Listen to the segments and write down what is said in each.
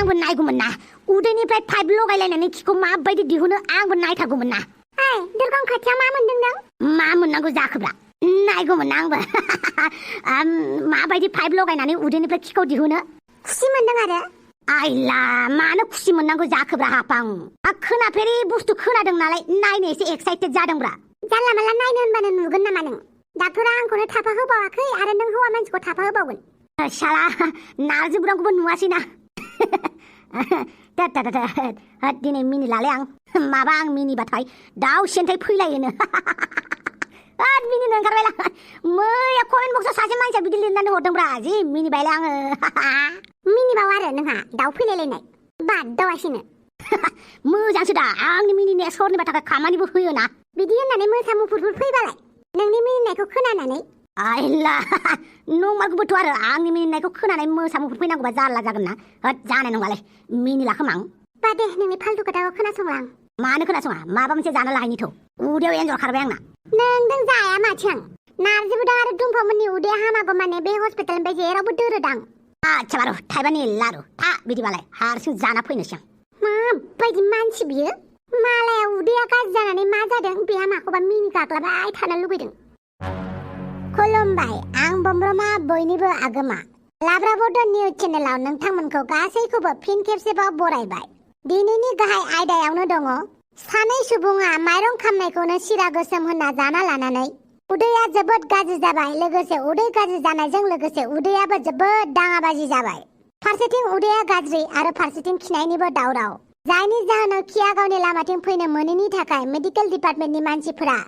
आंबो नायगौमोन ना उदैनिफ्राय पाइप लगायलायनानै खिखौ माबायदि दिहुनो आंबो नायथारगौमोन ना दुर्गम खाथियाव मा मोनदों नों मा मोननांगौ जाखोब्रा नायगौमोन ना आंबो माबायदि पाइप लगायनानै उदैनिफ्राय खिखौ दिहुनो खुसि मोनदों आरो आइला मानो खुसि मोननांगौ जाखोब्रा हापां खोनाफेरै बुस्थु खोनादों नालाय नायनो एसे एक्साइटेड जादोंब्रा जानला मानला नायनो होनबानो नुगोन नामा नों डाक्टरा आंखौनो थाफा होबावाखै आरो नों हौवा मानसिखौ थाफा होबावगोन शाला नारजि बुरांखौबो नुवासैना दिनै मिनिलालै आं माबा आं मिनिबाथाय दाउ सेन्थाय फैलायोनो मिनिनो ओंखारबायला मैया कमेन्ट बक्सआव सासे मानसिया बिदि लिरनानै हरदोंब्रा जि मिनिबायलै आङो मिनिबाव आरो नोंहा दाउ फैलायलायनाय बादावासिनो मोजांसो दा आंनि मिनिनाया सोरनिबा थाखाय खामानिबो होयोना बिदि होननानै मोसा मुफुरफोर फैबालाय नोंनि मिनिनायखौ खोनानानै आइला नंमारगौबोथ' आरो आंनि मिनिनायखौ खोनानानै मोसा मुफुर फैनांगौबा जारला जागोन ना जानाय नङालाय मिनिला खोमा आं बा दे नोंनि फालतु खोथाखौ खोनासंला आं मानो खोनासङा माबा मोनसे जानो लाहैनिथ' उदैयाव एन्जर खारबाय आंना नोंदों जाया माथो आं नारजि बुदां आरो दुमफावमोननि उदैया हामागौ माने बे हस्पिटालनिफ्राय जेरावबो दोरोदां आच्छा बारु थाइबानि लारु था बिदिबालाय हारसिं जाना फैनोसै आं माबायदि मानसि बियो मालाया उदैया गाज्रि जानानै मा जादों बेहा माखौबा मिनि गाग्लाबाय थानो लुबैदों खुलुमबाय आं बमब्रमा बयनिबो आगोमा लाब्रा बड' निउज चेनेलाव नोंथांमोनखौ गासैखौबो फिन खेबसेबाव बरायबाय दिनैनि गाहाय आयदायावनो दङ सानै सुबुङा माइरं खामनायखौनो सिरा गोसोम होनना जाना लानानै उदैया जोबोद गाज्रि जाबाय लोगोसे उदै गाज्रि जानायजों लोगोसे उदैयाबो जोबोद दाङाबाजि जाबाय फारसेथिं उदैया गाज्रि आरो फारसेथिं खिनायनिबो दावराव जायनि जाहोनाव खिया गावनि लामाथिं फैनो मोनैनि थाखाय मेडिकेल डिपार्टमेन्टनि मानसिफोरा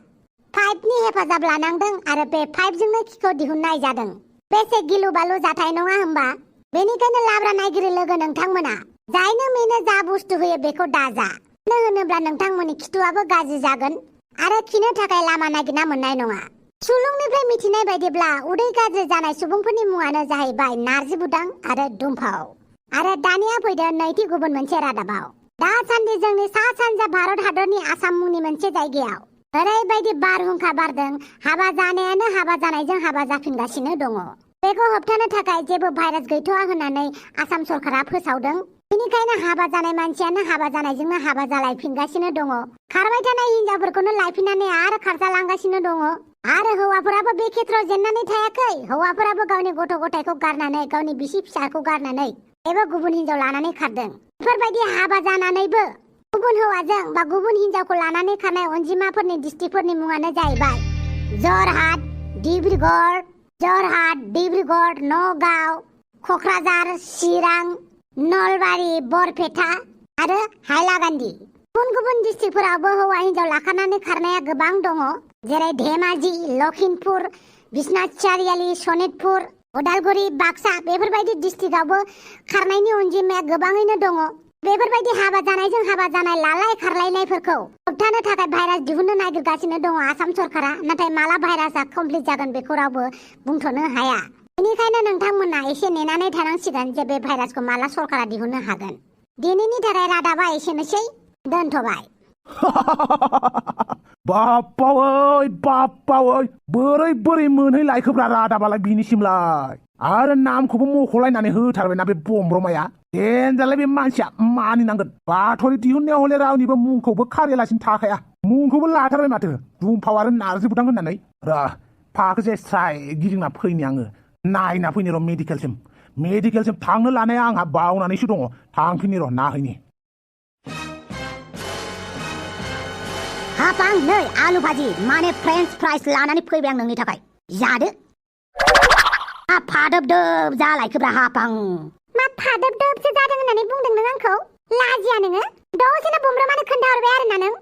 पाइपनि हेफाजाब लानांदों आरो बे पाइपजोंनो खिखौ दिहुननाय जादों बेसे गिलु बालु जाथाय नङा होमबा बेनिखायनो लाब्रा नायगिरि लोगो नोंथांमोना जायनो मेनो जा बुस्थु होयो बेखौ दाजा मानो होनोब्ला नोंथांमोननि खिथुआबो गाज्रि जागोन आरो खिनो थाखाय लामा नागिरना मोननाय नङा सुलुंनिफ्राय मिथिनाय बायदिब्ला उदै गाज्रि जानाय सुबुंफोरनि मुङानो जाहैबाय नारजि बुदां आरो दुमफाव आरो दानिया फैदो नैथि गुबुन मोनसे रादाबाव दासान्दि जोंनि सा सानजा भारत हादरनि आसाम मुंनि मोनसे जायगायाव ओरैबायदि बारहुंखा बारदों हाबा जानायानो हाबा जानायजों हाबा जाफिनगासिनो दङ बेखौ होबथानो थाखाय जेबो भाइरास गैथ'आ होननानै आसाम सरकारा फोसावदों बेनिखायनो हाबा जानाय मानसियानो हाबा जानायजोंनो हाबा जालायफिनगासिनो दङ खारबाय थानाय हिनजावफोरखौनो लायफिननानै आरो खारजालांगासिनो दङ आरो हौवाफोराबो बे खेत्रआव जेननानै थायाखै हौवाफोराबो गावनि गथ' गथायखौ गारनानै गावनि बिसि फिसाखौ गारनानै एबा गुबुन हिनजाव लानानै खारदों बेफोरबायदि हाबा जानानैबो गुबुन हौवाजों बा गुबुन हिनजावखौ लानानै खारनाय अनजिमाफोरनि डिस्ट्रिक्टफोरनि मुङानो जाहैबाय जरहाट डिब्रुगड़ नगाव क'क्राझार चिरां नलबारि बरपेटा आरो हाइलाकान्दि गुबुन गुबुन डिस्ट्रिक्टफोरावबो हौवा हिनजाव लाखानानै खारनाया गोबां दङ जेरै धेमाजि लखिमपुर बिश्वनाथ चारियाली सनितपुर उदालगुरि बाक्सा बेफोरबायदि डिस्ट्रिक्टआवबो खारनायनि अनजिमाया गोबाङैनो दङ बेफोरबायदि हाबा जानायजों हाबा जानाय लालाय खारलायनायफोरखौ होबथानो थाखाय भाइरास दिहुननो नागिरगासिनो दङ आसाम सरकारा नाथाय माला भाइरासआ कमप्लिट जागोन बेखौ रावबो बुंथ'नो हाया बेनिखायनो नोंथांमोना एसे नेनानै थानांसिगोन जे बे भाइरासखौ माला सरकारा दिहुननो हागोन दिनैनि थाखाय रादाबा एसेनोसै दोनथ'बाय बाप्पावै बोरै मोनहैलायखोब्रा रादाबालाय बिनिसिमलाय आरो नामखौबो मख'लायनानै होथारबायना बे बमब्रमाया देनजारलाय बे मानसिया मानिनांगोन बाथरि दिहुननायाव हले रावनिबो मुंखौबो खारियालासिनो थाखाया मुंखौबो लाथारबाय माथो दुमफाव आरो नारजि बुदां होननानै फाखोसे स्राय गिदिंना फैनि आङो नायना फैनि र' मेडिकेलसिम थांनो लानाया आंहा बावनानैसो दङ थांफिनि र' नाहैनि हापां नै आलु भाजि माने फ्रेन्स फ्राइस लानानै फैबाय आं नोंनि थाखाय जादो फादोबदोब जालायखोब्रा हापां मा फादोबदोबसो जादों होननानै बुंदों नों आंखौ लाजिया नोङो दसेनो बमब्रमानो खोन्थाहरबाय आरोना नों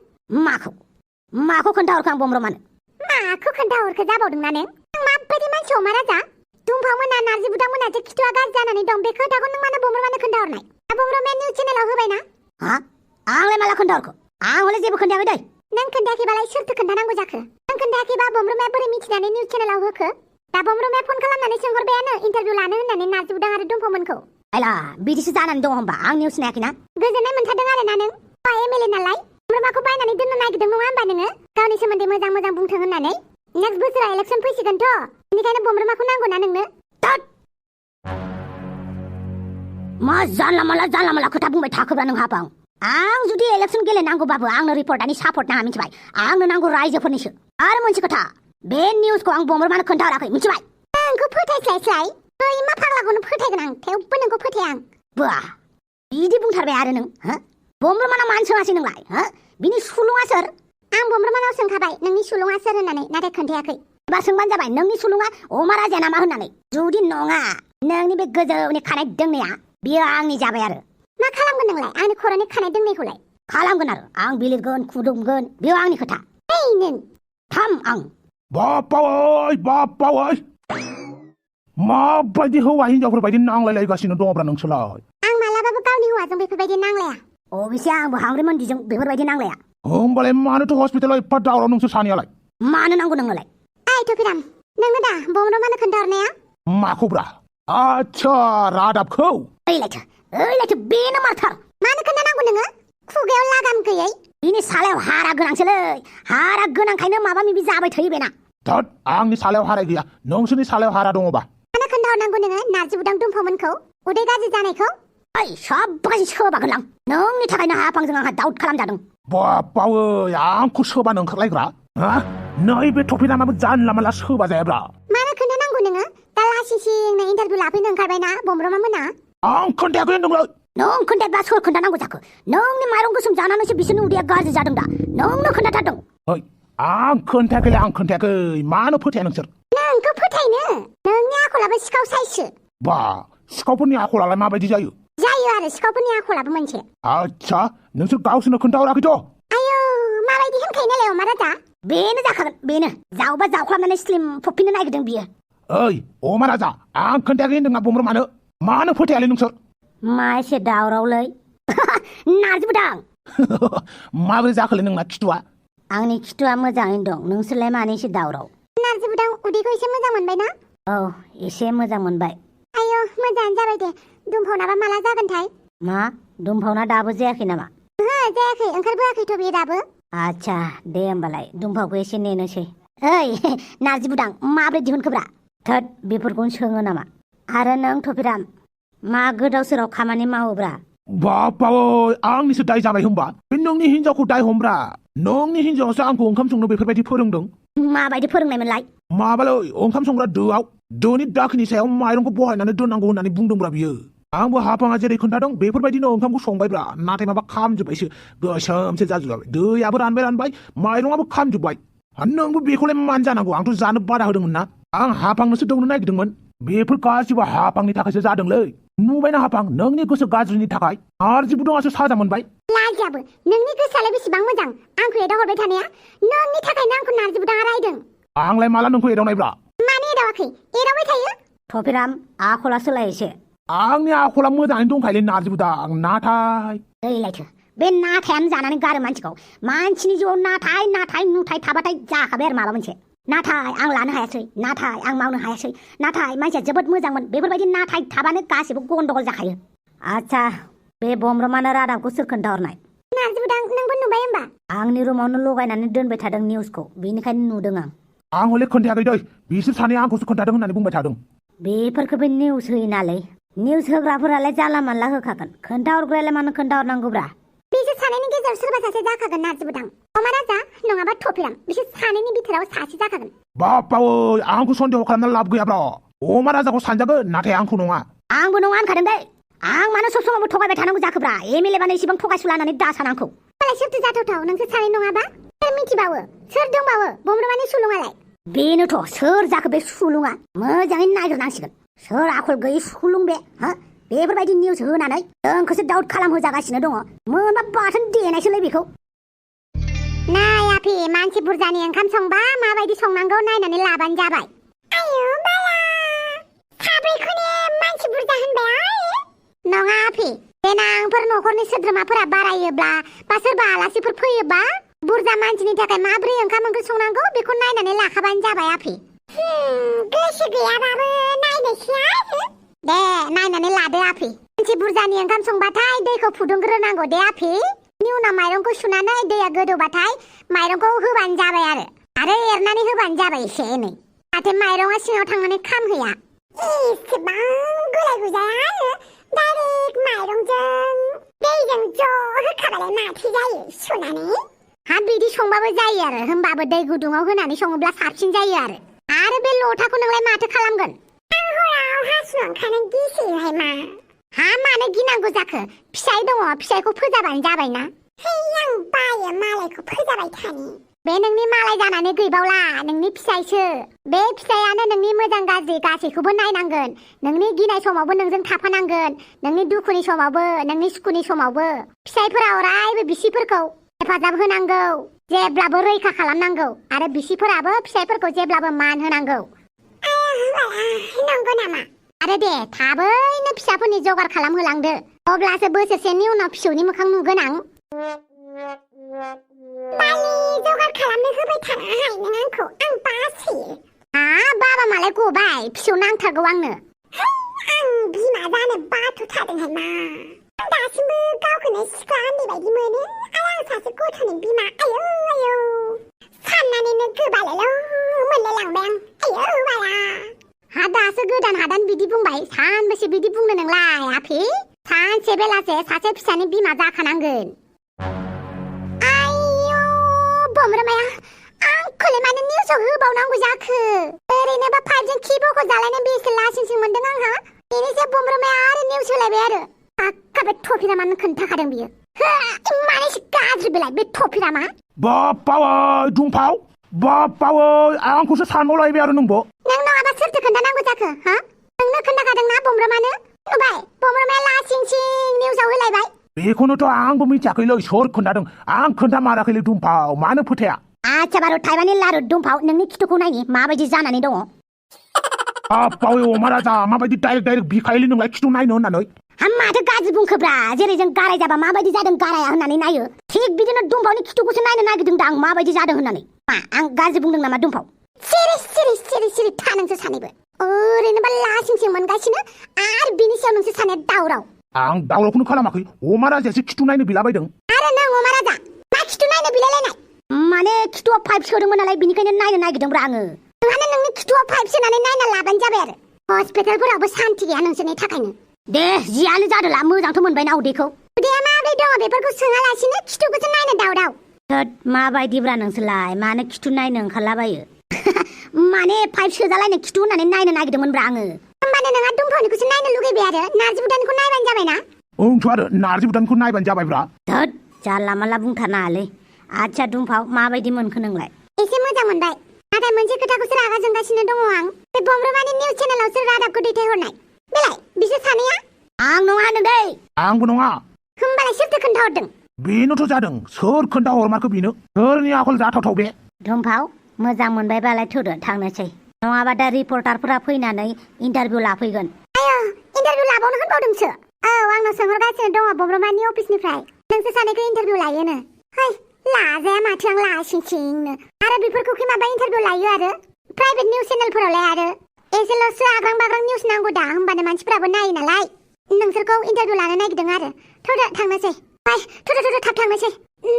माखौ खोन्थाहरखो आं बमब्रमानो माखौ खोन्थाहरखो जाबावदोंना नों माबायदि मानसि अमा राजा दुमफावमोना नारजि बुदांमोनासो खिथुआ गाज्रि जानानै दं बे खोथाखौ नों मानो बमब्रमानो खोन्थाहरनाय बमब्रमाया निउज चेनेलाव होबायना आंलाय माला खोन्थाहरखो आं हले जेबो खोन्थायाखै दै नों खोन्थायाखैबालाय सोरथो खोन्थानांगौ जाखो नों खोन्थायाखैबा बमब्रमाया बोरै मिथिनानै निउज चेनेलाव होखो दा बमब्रमाया फन खालामनानै सोंहरबायानो इन्टारभिउ लानो होननानै नारजि बुदां आरो दुमफावमोनखौ आइला बिदिसो जानानै दङ होमबा आं निउस नायाखैना गोजोननाय मोनथारदों आरोना नों एमएलए नालाय बमब्रमाखौ बायनानै दोननो नागिरदों नङा होमबा नोङो गावनि सोमोन्दै मोजां बुंथों होननानै नेक्स्ट बोसोराव इलेक्सन फैसिगोनथ' बेनिखायनो बमब्रमाखौ नांगौना नोंनो मा जानला माला खोथा बुंबाय थाखोब्रा नों हाफां आं जुदि इलेक्सन गेलेनांगौबाबो आंनो रिपर्टारनि सापर्ट नाङा मिथिबाय आंनो नांगौ रायजोफोरनिसो आरो मोनसे खोथा बे निउसखौ आं बमरमानो खोन्थाहराखै मिथिबाय नोंखौ फोथायस्लायस्लाय बै मा फाग्लाखौनो फोथायगोन आं थेवबो नोंखौ फोथाया आं बा बिदि बुंथारबाय आरो नों हो बमरमाना मानो सोङासै नोंलाय हो बिनि सुलुङा सोर आं बमब्रमानाव सोंखाबाय नोंनि सुलुङा सोर होननानै नाथाय खोन्थायाखै एबा सोंबानो जाबाय नोंनि सुलुङा अमा राजा नामा होननानै जुदि नङा नोंनि बे गोजौनि खानाय दोंनाया बियो आंनि जाबाय आरो मा खालामगोन नोंलाय आंनि खर'नि खानाय दोंनायखौलाय खालामगोन आरो आं बिलिरगोन खुदुमगोन बेयो आंनि खोथा ओइ नों थाम आं बापावै माबायदि हौवा हिनजावफोर बायदि नांलायलायगासिनो दङब्रा नोंसोरलाय आं मालाबाबो गावनि हौवाजों बेफोरबायदि नांलाया अबेसे आंबो हांग्रिमोनदिजों बेफोरबायदि नांलाया होमबालाय मानोथो हस्पिटालाव एफा दावराव नोंसोर सानैयालाय मानो नांगौ नोंनोलाय ओइ थफिराम नोंनो दा बमब्रमानो खोन्थाहरनाया माखौब्रा आच्छा रादाबखौ ओइलायथो बेनो मारथार मानो खोन्थानांगौ नोङो खुगायाव लागाम गैयै बिनि सालायाव हारा गोनांसोलै हारा गोनांखायनो माबा माबि जाबाय थायो बेना धत आंनि सालायाव हाराय गैया नोंसोरनि सालायाव हारा दङबा मानो खोन्थाहरनांगौ नोङो नारजि बुदां दुमफावमोनखौ उदै गाज्रि जानायखौ ओइ सबबासि सोबागोनलां नोंनि थाखायनो हाफांजों आंहा दाउट खालामजादों बापावै आंखौ सोबानो ओंखारलायग्रा हा नैबे थफिरामाबो जानला मानला सोबा जायाब्रा मानो खोन्थानांगौ नोङो दा लासिसिंनो इन्टारभिउ लाफैनो ओंखारबायना बमब्रमा मोना आं खोन्थायाखै होनदोंलै नों खोन्थायाबा सोर खोन्थानांगौ जाखो नोंनि माइरं गोसोम जानानैसो बिसोरनि उदैया गाज्रि जादों दा नोंनो खोन्थाथारदों ओइ आं खोन्थायाखै मानो फोथाया नोंसोर नोंखौ फोथायनो नोंनि आखलाबो सिखाव साइससो बा सिखावफोरनि आखलालाय माबायदि जायो आरो सिखावफोरनि आखलाबो मोनसे आच्छा नोंसोर गावसोरनो खोन्थाहराखैथ' आयौ माबायदि होनखायो नालाय अमा राजा बेनो जाखागोन बेनो जावबा जावख्लाबनानै स्लिम फबफिननो नागिरदों बियो ओइ अमा राजा आं खोन्थायाखै होनदोंना बमब्रमानो मानो फोथायालै नोंसोर मा एसे दावरावलै नारजि बुदां माबोरै जाखोलै नोंना खिथुआ आंनि खिथुआ मोजाङैनो दं नोंसोरलाय मानो एसे दावराव नारजि बुदां उदैखौ एसे मोजां मोनबाय ना औ एसे मोजां मोनबाय आयौ मोजाङानो जाबाय दे दुमफावनाबा माला जागोनथाय मा दुमफावना दाबो जायाखै नामा ओहो जायाखै ओंखारबोआखैथ' बियो दाबो आच्छा दे होमबालाय दुमफावखौ एसे नेनोसै ओइ नारजि बुदां माब्रै दिहुनखोब्रा थोद बेफोरखौनो सोङो नामा आरो नों थफिराम मा गोदाव सोराव खामानि मावोब्रा बापावै आंनिसो दाय जाबाय होमबा बे नोंनि हिनजावखौ दाय हमब्रा नोंनि हिनजावासो आंखौ ओंखाम संनो बेफोरबायदि फोरोंदों माबायदि फोरोंनायमोनलाय माबालै ओंखाम संग्रा दोआव दोनि दाखिनि सायाव माइरंखौ बहायनानै दोननांगौ होननानै बुंदोंब्रा बियो आंबो हाफाङा जेरै खोन्थादों बेफोरबायदिनो ओंखामखौ संबायब्रा नाथाय माबा खामजोब्बायसो गोसोमसो जाजोब्बाय दैयाबो रानबाय माइरंआबो खामजोब्बाय नोंबो बेखौलाय मानो जानांगौ आंथ' जानो बादा होदोंमोन ना आं हाफांनोसो दौनो नागिरदोंमोन बेफोर गासिबो हाफांनि थाखायसो जादोंलै नुबायना हाफां नोंनि गोसो गाज्रिनि थाखाय नारजि बुदाङासो साजा मोनबाय लाजियाबो नोंनि गोसोआलाय बेसेबां मोजां आंखौ एदावहरबाय थानाया नोंनि थाखायनो आंखौ नारजि बुदाङा रायदों आंलाय माला नोंखौ एदावनायब्रा मानो एदावाखै एदावबाय थायो थफिराम आखला सोलाय एसे आंनि आखला मोजाङैनो दंखायोलै नारजि बुदां नाथाय दैलायथो बे नाथायानो जानानै गारो मानसिखौ मानसिनि जिउआव नाथाय नुथाय थाबाथाय जाखाबाय आरो माबा मोनसे नाथाय आं लानो हायासै नाथाय आं मावनो हायासै नाथाय मानसिया जोबोद मोजांमोन बेफोरबायदि नाथाय थाबानो गासिबो गन्डगल जाखायो आच्छा बे बमब्रमानो रादाबखौ सोर खोन्थाहरनाय नारजि बुदां नोंबो नुबाय होमबा आंनि रुमावनो लगायनानै दोनबाय थादों निउसखौ बेनिखायनो नुदों आं हले खोन्थायाखै दै बिसोर सानैया आंखौसो खोन्थादों होननानै बुंबाय थादों बेफोरखौबो निउस होयो नालाय निउस होग्राफोरालाय जानला मानला होखागोन खोन्थाहरग्रायालाय मानो खोन्थाहरनांगौब्रा बिसोर सानैनि गेजेराव सोरबा सासे जाखागोन नारजि बुदां अमा राजा नङाबा थफिराम बिसोर सानैनि बिथोराव सासे जाखागोन बापावै आंखौ सन्देह खालामना लाब गैयाब्रा अमा राजाखौ सानजागोन नाथाय आंखौ नङा आंबो नङा होनखादों दै आं मानो सब समावबो थगायबाय थानांगौ जाखोब्रा एमएलए बानो इसेबां थगायसुला होननानै दासान आंखौ होमबालाय सोरथो जाथावथाव नोंसोर सानै नङाबा सोर मिथिबावो सोर दंबावो बमब्रमानि सुलुङालाय बेनोथ' सोर जाखो बे सुलुङा मोजाङै नागिरनांसिगोन सोर आखल गैयै सुलुं बे हा बेफोरबायदि निउस होनानै नोंखौसो दाउट खालामहोजागासिनो दङ मोनबा बाथोन देनायसोलै बेखौ नाय आफि मानसि बुरजानि ओंखाम संबा माबायदि संनांगौ नायनानै लाबानो जाबाय आयौ बाला साब्रैखौनो मानसि बुरजा होनबाय नङा आफि देनांफोर न'खरनि सोद्रोमाफोरा बारायोब्ला बा सोरबा आलासिफोर फैयोबा बुरजा मानसिनि थाखाय माब्रै ओंखाम ओंख्रि संनांगौ बेखौ नायनानै लाखाबानो जाबाय आफि गोसो गैयाबाबो नायनोसै आरो दे नायनानै लादो आफि मानसि बुरजानि ओंखाम संबाथाय दैखौ फुदुंग्रोनांगौ दे आफि नि उनाव माइरंखौ सुनानै दैया गोदौबाथाय माइरंखौ होबानो जाबाय आरो एरनानै होबानो जाबाय एसे एनै जाहाथे माइरंआ सिङाव थांनानै खामहैया एसेबां गुलाय गुजाय आरो डाइरेक्ट माइरंजों दैजों ज' होखाबालाय माथो जायो सुनानै हा बिदि संबाबो जायो आरो होमबाबो दै गुदुङाव होनानै सङोब्ला साबसिन जायो आरो बे लथाखौ नोंलाय माथो खालामगोन आं हराव हासुनो ओंखारनो गिसोयोहाय मा हा मानो गिनांगौ जाखो फिसाइ दङ फिसाइखौ फोजाबानो जाबायना है आं बायो मालायखौ फोजाबाय थानो बे नोंनि मालाय जानानै गैबावला नोंनि फिसाइसो बे फिसायानो नोंनि मोजां गाज्रि गासैखौबो नायनांगोन नोंनि गिनाय समावबो नोंजों थाफानांगोन नोंनि दुखुनि समावबो नोंनि सुखुनि समावबो फिसाइफोरा अरायबो बिसिफोरखौ हेफाजाब होनांगौ जेब्लाबो रैखा खालामनांगौ आरो बिसिफोराबो फिसाइफोरखौ जेब्लाबो मान होनांगौ नंगौ नामा आरो दे थाबैनो फिसाफोरनि जगार खालामहोलांदो अब्लासो बोसोरसेनि उनाव फिसौनि मोखां नुगोन आं बालि जगार खालामनो होबाय थानाहाय नों आंखौ आं बासोयो बाबा मालाय गबाय फिसौ नांथारगौ आंनो आं बिमा जानो बाथ'थारदोंहाय मा आं दासिमबो गावखौनो सिख्ला उन्दै बायदि मोनो आरो आं सासे गथ'नि बिमा आयौ साननानैनो गोबालायल' मोनलायलांबाय आं आयौ बाला हा दासो गोदान हादान बिदि बुंबाय सानबेसे बिदि बुंनो नोंलाय आफि सानसे बेलासे सासे फिसानि बिमा जाखानांगोन आयौ बमरोमाया आंखौलाय मानो निउसाव होबावनांगौ जाखो ओरैनोबा पाइपजों खि बख' जालायनो बेसे लासिंसिं मोनदों आंहा बेनिसो बमरोमाया आरो निउस होलायबाय आरो आक्का बे टफिरामानो खोन्थाखादों बियो माने एसे गाज्रि बेलाय बे टफिरामा बाप्पावै दुमफाव बाप्पावै आंखौसो सानबावलायबाय आरो नोंबो नों नङाबा सोरथो खोन्थानांगौ जाखो हा नोंनो खोन्थाखादोंना बमरोमानो नुबाय बमरोमाया लासिंसिं निउसाव होलायबाय बेखौनोथ' आंबो मिथियाखैलै सोर खोन्थादों आं खोन्थामाराखैलै दुमफाव मानो फोथाया आच्छा बारु थाइबानि लारु दुमफाव नोंनि खिथुखौ नायनि माबायदि जानानै दङ बाप्पावै अमा राजा माबायदि डाइरेक्ट बिखायोलै नोंलाय खिथु नायनो होननानै माथो गाज्रि बुंखोब्रा जेरै जों गाराय जाबा माबायदि जादों गाराया होननानै नायो थिग बिदिनो दुमफावनि खिथुखौसो नायनो नागिरदों दा आं माबायदि जादों होननानै आं गाज्रि बुंदों नामा दुमफाव सिरि था नोंसोर सानैबो ओरैनोबा लासिंसिं मोनगासिनो आरो बिनि सायाव नोंसोर सानैया दावराव आं दावरावखौनो खालामाखै अमा राजायासो खिथु नायनो बिलाबायदों आरो नों अमा राजा मा खिथु नायनो बिलायलायनाय माने खिथुआव पाइप सोदोंमोन नालाय बिनिखायनो नायनो नागिरदोंब्रा आङो नोंहानो नोंनि खिथुआव पाइप सोनानै नायना लाबानो जाबाय आरो हस्पिटालफोरावबो सान्ति गैया नोंसोरनि थाखायनो दे जियानो जादोला मोजांथ' मोनबायना उदैखौ उदैया माबोरै दङ बेफोरखौ सोङालासिनो खिथुखौसो नायनो दावराव थोद माबायदिब्रा नोंसोरलाय मानो खिथु नायनो ओंखारलाबायो माने पाइप सोजालायनो खिथु होननानै नायनो नागिरदोंमोनब्रा आङो होमबानो नोंहा दुमफावनिखौसो नायनो लुगैबाय आरो नार्जि बुदानिखौ नायबानो जाबायना ओंथ' आरो नार्जि बुदानखौ नायबानो जाबायब्रा थोद जानला मानला बुंथारनाङालै आच्छा दुमफाव माबायदि मोनखो नोंलाय एसे मोजां मोनबाय नाथाय मोनसे खोथाखौसो रागा जोंगासिनो दङ आं बे बमरोमानि निउस चेनेलावसो रादाबखौ दैथायहरनाय बेलाय बिसोर सानैया आं नङा होनदों दै आंबो नङा होमबालाय सोरथो खोन्थाहरदों बेनोथ' जादों सोर खोन्थाहरमारखो बेनो सोरनि आखल जाथावथाव बे दुमफाव मोजां मोनबायबालाय थोदो थांनोसै नङाबा दा रिपर्टारफोरा फैनानै इन्टारभिउ लाफैगोन आयो इन्टारभिउ लाबावनो होनबावदोंसो औ आंनाव सोंहरगासिनो दङ बमरोमानि अफिसनिफ्राय नोंसोर सानैखौ इन्टारभिउ लायोनो है लाजाया माथो आं लासिंसिंनो आरो बेफोरखौ माबा इन्टारभिउ लायो आरो प्राइभेट निउस चेनेलफोरावलाय आरो एसेल'सो आग्रां बाग्रां निउस नांगौ दा होमबानो मानसिफोराबो नायो नालाय नोंसोरखौ इन्टारभिउ लानो नागिरदों आरो थौदो थांनोसै थौदो थाब थांनोसै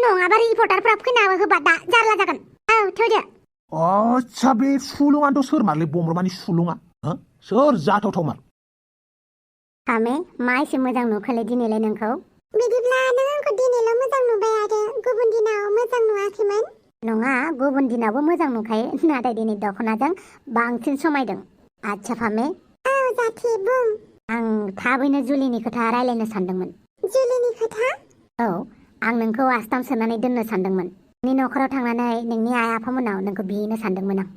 नङाबा रिपर्टारफोरा फैनाबो होबा दा जारला जागोन औ थौदो आच्छा बे सुलुङानोथ' सोर मारलै बमरोमानि सुलुङा सोर जाथावथावमार आमे मा एसे मोजां नुखोलै दिनैलाय नोंखौ बिदिब्ला नों आंखौ दिनैल' मोजां नुबाय आरो गुबुन दिनाव मोजां नुवाखैमोन नङा गुबुन दिनावबो मोजां नुखायो नाथाय दिनै दख'नाजों बांसिन समायदों आच्छा फामे औ जाथि बुं आं थाबैनो जुलिनि खोथा रायलायनो सानदोंमोन जुलिनि खोथा औ आं नोंखौ आस्थाम सोनानै दोननो सानदोंमोन नोंनि न'खराव थांनानै नोंनि आइ आफामोनाव नोंखौ बिहैनो सानदोंमोन आं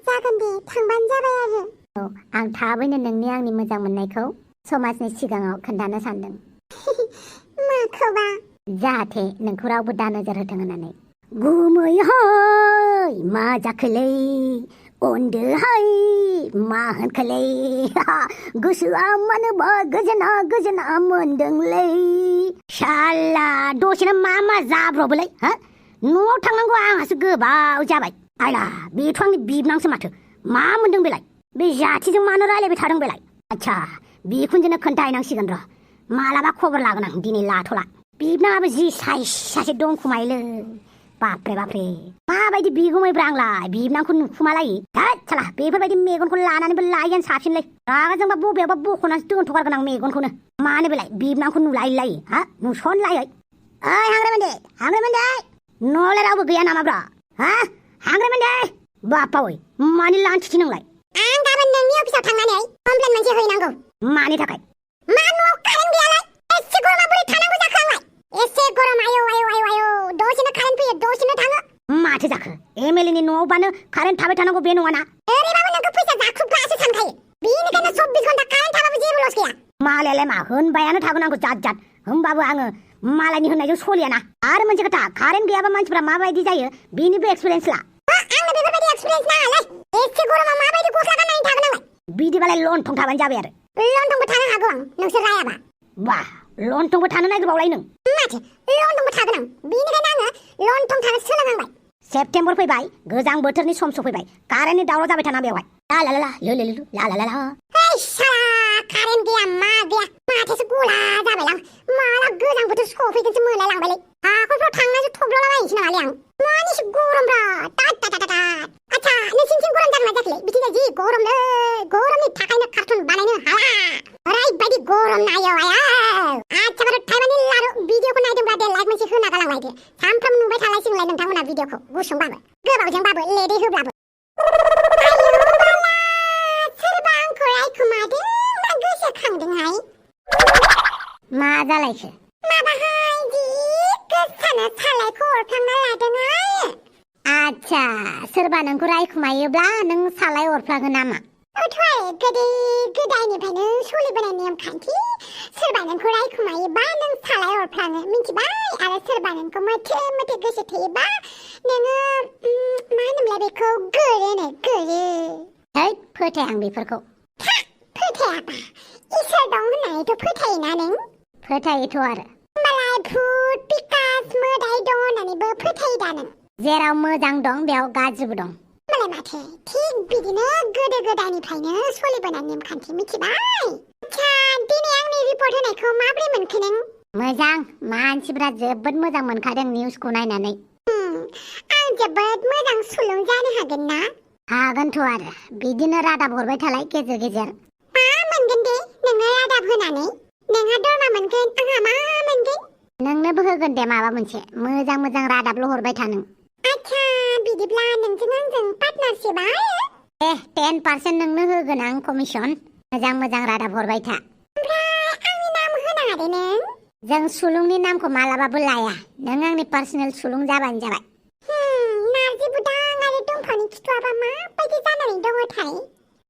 जागोन दे थांबानो जाबाय आरो औ आं थाबैनो नोंनि आंनि मोजां मोननायखौ समाजनि सिगाङाव खोन्थानो सानदों माखौबा जाहाथे नोंखौ रावबो दा नोजोर होथों होननानै गुमैहाय मा जाखोलै उन्दोहाय मा होनखोलै गोसोआ मानोबा गोजोना मोनदोंलै शाला दसेनो मा जाब्रबोलै न'आव थांनांगौ आंहासो गोबाव जाबाय आयला बेथ' आंनि बिबनांसो माथो मा मोनदों बेलाय बे जाथिजों मानो रायलायबाय थादों बेलाय आच्छा बिखुनजोनो खोन्थाहैनांसिगोन र' मालाबा खबर लागोन आं दिनै लाथ'ला बिबनाङाबो जि साइस सासे दंखुमायोलै बाप्रे बाप्रे माबायदि बिगुमैब्रा आंलाय बिबनांखौ नुखुमालायो धोद साला बेफोरबायदि मेगनखौ लानानैबो लायैआनो साबसिनलै रागा जोंबा बबेयावबा बख'नानैसो दोनथ'गारगोन आं मेगनखौनो मानो बेलाय बिबनांखौ नुलायलायो हा नुसनलायै ओइ हांग्रेमोन्दै न'लाय रावबो गैया नामाब्रा हा हांग्रेमोन्दै बाप्पा ओइ मानि लान्थिथि नोंलाय आं गाबोन नोंनि अफिसाव थांनानै कमप्लेन मोनसे हैनांगौ मानि थाखाय मा न'आव कारेन्ट गैयालाय एसे गरमा बोरै थानांगौ जाखो आंलाय एसे गरम आयौ दसेनो कारेन्ट फैयो दसेनो थाङो माथो जाखो एमएलए नि न'आवबानो कारेन्ट थाबाय थानांगौ बे नङाना ओरैबाबो नोंखौ फैसा जाख्रुबग्रासो सानखायो बेनिखायनो 24 घन्टा कारेन्ट थाबाबो जेबो लस गैया मालायालाय मा होनबायानो थागोन आंखौ जात होमबाबो आङो मालायनि होननायजों सलियाना आरो मोनसे खोथा कारेन्ट गैयाबा मानसिफ्रा माबायदि जायो बेनिबो एक्सपिरियेन्स ला आंनो बेफोरबायदि एक्सपिरियेन्स नाङालै एसे गरमाव माबायदि गस्ला गाननानै थागोन आंलाय बिदिबालाय लन्थं थाबानो जाबाय आरो लन्डनबो थानो हागौ आं नोंसोर रायाबा बा लन्थंबो थानो नागिरबावलाय नों माथो लन्डनबो थागोन आं बेनिखायनो आङो लन्डन थानो सोलोंहांबाय सेप्तेम्बर फैबाय गोजां बोथोरनि सम सफैबाय कारेन्टनि दावराव जाबाय थाना बेवहाय ला ला ला ला ला ला ओइ साला कारेन्ट गैया मा गैया माथोसो गला जाबायलां माला गोजां बोथोर सफैगोनसो मोनलाय लांबायलै हाखरफ्राव थांनासो थब्ल'लाबायनोसै नामालै आं मानिसो गरमब्रा आच्छा नोंसिनिथिं गरम जागोन ना जाखैलै बिथिंजाय जि गरमलै गरमनि थाखायनो कार्टुन बानायनो हाला ओरैबायदि गरम नायो आया आच्छा बार थाइबानि लारु भिडिअखौ नायदोंब्ला दे लाइक मोनसे होना गालांलायदो सानफ्राम नुबाय थालायसिगोनलाय नोंथांमोना भिडिअखौ गुसुंबाबो गोबावजोंबाबो लेदै होब्लाबो सोरबा आंखौ रायखुमादों ना गोसोखांदोंहाय मा जालायखो माबाहाय जि गोसानो सालायखौ अरफ्लांना लादोंहाय आच्छा सोरबा नोंखौ रायखुमायोब्ला नों सालाय अरफ्लागोन नामा ओथ'आरो गोदो गोदायनिफ्रायनो सोलिबोनाय नेम खान्थि सोरबा नोंखौ रायखुमायोबा नों सालाय अरफ्लाङो मिथिबाय आरो सोरबा नोंखौ मोथे गोसो थोयोबा नोङो मा होनोमोनलाय बेखौ गोरोनो गोरो है फोथाय आं बेफोरखौ फोथायाबा इसोर दं होननानैथ' फोथायोना नों फोथायोथ' आरो होमबालाय भुत पिकास मोदाय दं होननानैबो फोथायो दा नों जेराव मोजां दं बेयाव गाज्रिबो दं होमबालाय माथो थिग बिदिनो गोदो गोदायनिफ्रायनो सोलिबोनाय नेमखान्थि मिथिबाय आच्छा दिनै आंनि रिपर्ट होनायखौ माबोरै मोनखो नों मोजां मानसिफ्रा जोबोद मोजां मोनखादों निउसखौ नायनानै आं जोबोद मोजां सुलुं जानो हागोन ना हागोनथ' आरो बिदिनो रादाब हरबाय थालाय गेजेर गेजेर मा मोनगोन दे नोङो रादाब होनानै नोंहा दरमा मोनगोन आंहा मा मोनगोन नोंनोबो होगोन दे माबा मोनसे मोजां रादाबल' हरबाय था नों आच्छा बिदिब्ला नोंजों आंजों पार्टनारशिप 10% नोंनो होगोन आं कमिसन मोजां रादाब हरबाय था ओमफ्राय आंनि नाम होनाङा दे नों जों सुलुंनि नामखौ मालाबाबो लाया नों आंनि पार्सनेल सुलुं जाबानो जाबाय नारजि बुदां आरो दंफांनि खिथुआबा माबायदि जानानै दङथाय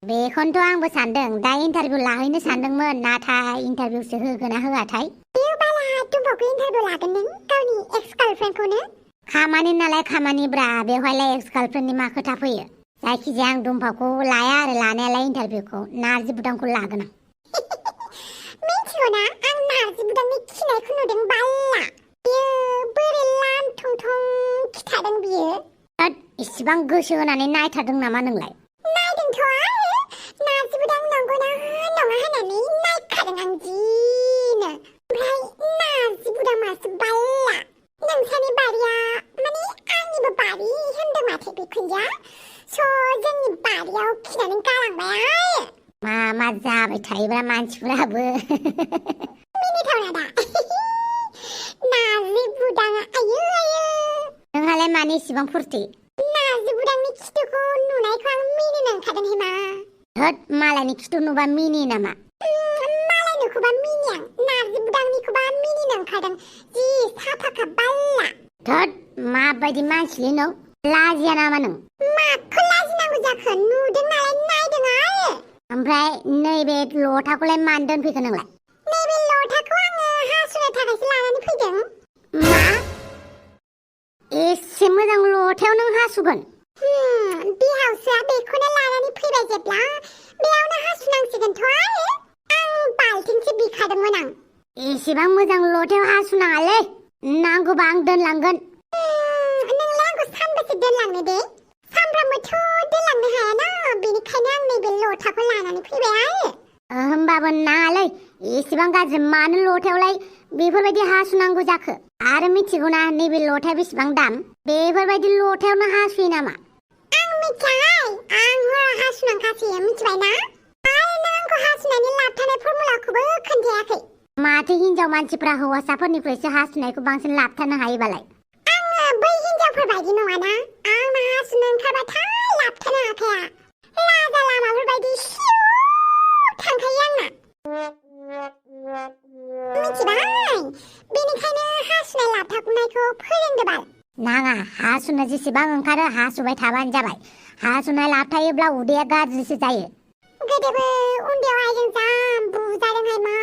बेखौनोथ' आंबो सानदों दा इन्टारभिउ लाहैनो सानदोंमोन नाथाय इन्टारभिउसो होगोन ना होआथाय बाला दंफांखौ इन्टारभिउ लागोन नों गावनि एक्स गार्लफ्रेन्डखौनो खामानि नालाय खामानिब्रा बेवहायलाय एक्स गार्लफ्रेन्डनि मा खोथा फैयो जायखिजाया आं दुम्फाखौ लाया आरो लानायालाय इन्टारभिउखौ नारजि बुदांखौ लागोन आं मिथिगौना आं नारजि बुदांनि खिनायखौ नुदों बाल्ला बियो बोरै लान्थं थं खिथादों बियो इसिबां गोसो होनानै नायथारदों नामा नोंलाय नायदोंथ' आरो नारजि बुदां नंगौना नङा होननानै नायखादों आं जिनो ओमफ्राय नारजि बुदां मासो बाल्ला नोंसानि बारिया माने आंनिबो बारि होनदों माथो बिखुनजोआ स' जोंनि बारियाव खिनानै गालांबाय मा जाबाय थायोब्रा मानसिफोराबो मिनिथावना दा नारजि बुदाङा आयु नोंहालाय मानि इसिबां फुरथि नारजि बुदांनि खिथुखौ नुनायखौ आं मिनिनो ओंखारदों हेमा होद मालायनि खिथु नुबा मिनि नामा मालायनिखौबा मिनियां नारजि बुदांनिखौबा मिनिनो ओंखारदों जि साफाखा बाल्ला होद माबायदि मानसिलै नों लाजिया नामा नों माखौ लाजिनांगौ जाखो नुदों नालाय नायदों आरो ओमफ्राय नैबे लथाखौलाय मानो दोनफैखो नोंलाय नैबे लथाखौ आङो हासुनो थाखायसो लानानै फैदों मा एसे मोजां लथायाव नों हासुगोन बिहावसोआ बेखौनो लानानै फैबाय जेब्ला बेयावनो हासुनांसिगोनथ' आरो आं बाल्थिंसो बिखादोंमोन आं एसेबां मोजां लथायाव हासुनाङालै नांगौबा आं दोनलांगोन नोंलाय आंखौ सानबेसे दोनलांनो दे सानफ्रामबोथ' दोनलांनो हायाना बेनिखायनो आं नैबे लथाखौ लानानै फैबाय आरो होमबाबो नाङालै एसेबां गाज्रि मानो लथायावलाय बेफोरबायदि हासुनांगौ जाखो आरो मिथिगौना नैबे लथाया बेसेबां दाम बेफोरबायदि लथायावनो हासुयो नामा? आं मिथिया आं हराव हासुनांखासैयो मिथिबायना आरो नों आंखौ हासुनायनि लाबथानाय फर्मुलाखौबो खोन्थायाखै माथो हिनजाव मानसिफ्रा हौवासाफोरनिफ्रायसो हासुनायखौ बांसिन लाबथानो हायोबालाय आङो बै हिनजावफोर बायदि नङाना आंना हासुनो ओंखारबाथाय लाबथानो हाखाया लाजा लामाफोरबायदि सिउ थांखायो आंना मिथिबाय बेनिखायनो हासुनाय लाबथाखुनायखौ फोरोंदो बाल नाङा हासुनो जेसेबां ओंखारो हासुबाय थाबानो जाबाय हासुनाय लाबथायोब्ला उदैया गाज्रिसो जायो गोदोबो उन्दैयाव आइजों जा बुजादोंहाय मा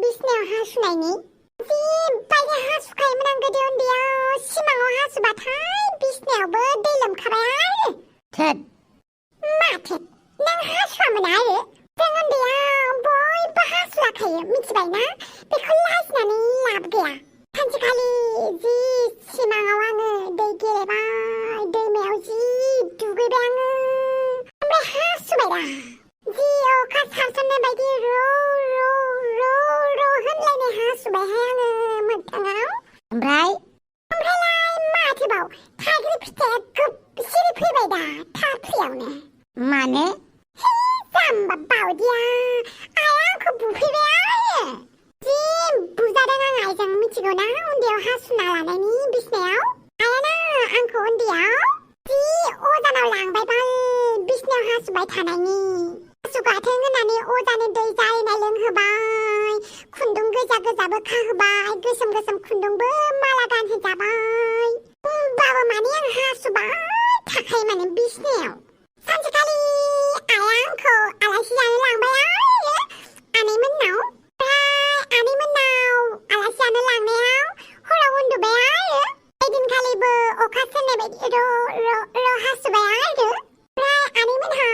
बिसनायाव हासुनायनि जिबायदि हासुखायोमोन आं गोदो उन्दैयाव सिमाङाव हासुबाथाय बिसनायावबो दै लोमखाबाय आरो थोद माथो नों हासुवामोन आरो जों उन्दैयाव बयबो हासुलाखायो मिथिबायना बेखौ लाजिनानै लाब गैया सानसेखालि जि सिमाङाव आङो दै गेलेबाय दैमायाव जि दुगैबाय आङो ओमफ्राय हासुबाय दा जि अखा सारसननाय बायदि र' होनलायनाय हासुबायहाय आङो मोगथाङाव ओमफ्रायलाय माथोबाव थाइगिर फिथाइया गोबसिरि फैबाय दा थाफ्लियावनो माने जाम्बा बावदिया आइया आंखौ बुफैबाय आरो जि बुजादों आं आइजों मिथिगौ ना उन्दैयाव हासुना लानायनि बिसनायाव आइयाना आंखौ उन्दैयाव जि अजानाव लांबाय बाल बिसनायाव हासुबाय थानायनि हासुगाथों होननानै अजानो दै जारिनाय लोंहोबाय खुन्दुं गोजा गोजाबो खाहोबाय गोसोम खुन्दुंबो माला गानहोजाबाय होमबाबो माने आं हासुबाय थाखायो माने बिसनायाव सानसेखालि आइया आंखौ आलासि जानो लांबाय आरो आनैमोननाव आलासि जानो लांनायाव हराव उन्दुबाय आरो ओइदिनखालिबो अखा सेरनाय बायदि र' हासुबाय आरो ओमफ्राय आनैमोनहा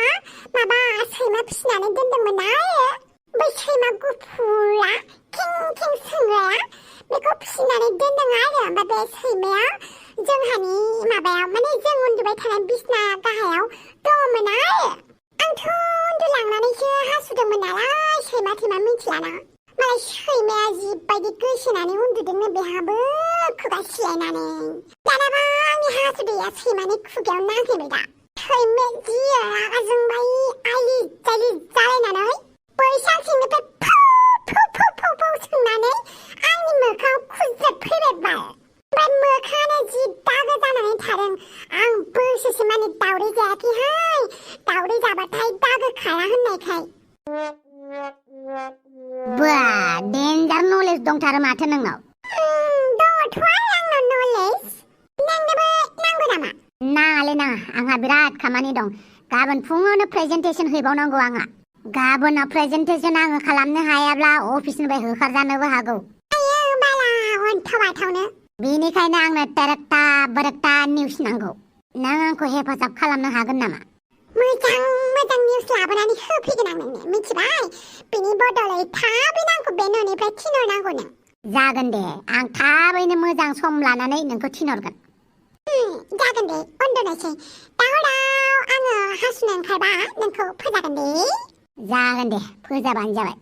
माबा सैमा फिसिनानै दोनदोंमोन आरो बै सैमा गुफुरा खें सोंग्राया बेखौ फिसिनानै दोनदों आरो ओमफ्राय बे सैमाया जोंहानि माबायाव माने जों उन्दुबाय थानाय बिसना गाहायाव दङमोन आरो आंथ' उन्दुलांनानैसो हासुदोंमोन नालाय सैमा मिथिलाना मालाय सैमाया जिबायदि गोसोनानै उन्दुदोंनो बेहाबो खुगा सिलायनानै दानाबा आंनि हासुदैया सैमानि खुगायाव नांहैबाय दा सैमाया जि रागा जोंबाय आलि जालायनानै बैसांथिंनिफ्राय फौ सोंनानै आंनि मोखाङाव खुज्राब फैबाय बाल ओमफ्राय मोखाङानो जि दागो जानानै थादों आं बोसोरसे माने दावदै जायाखैहाय दावदै जाबाथाय दागो खाया होननायखाय बा डेन्जार नलेज दंथारो माथो नोंनाव दङथ' आंनाव नलेज नोंनोबो नांगौ नामा नाङालै नाङा आंहा बिराद खामानि दं गाबोन फुङावनो प्रेजेन्टेसन हैबावनांगौ आंहा गाबोनाव प्रेजेन्टेसन आङो खालामनो हायाब्ला अफिसनिफ्राय होखारजानोबो हागौ आयो बाला अनथावनो बेनिखायनो आंनो तेरेक्टा निउस नांगौ नों आंखौ हेफाजाब खालामनो हागोन नामा मोजां निउस लाबोनानै होफैगोन आं नोंनो मिथिबाय बेनि बदलै थाबैनो आंखौ बे न'निफ्राय थिनहरनांगौ नों जागोन दे आं थाबैनो मोजां सम लानानै नोंखौ थिनहरगोन जागोन दे उन्दुनोसै दा हराव आङो हासुनो ओंखारबा नोंखौ फोजागोन दे जागोन दे फोजाबानो जाबाय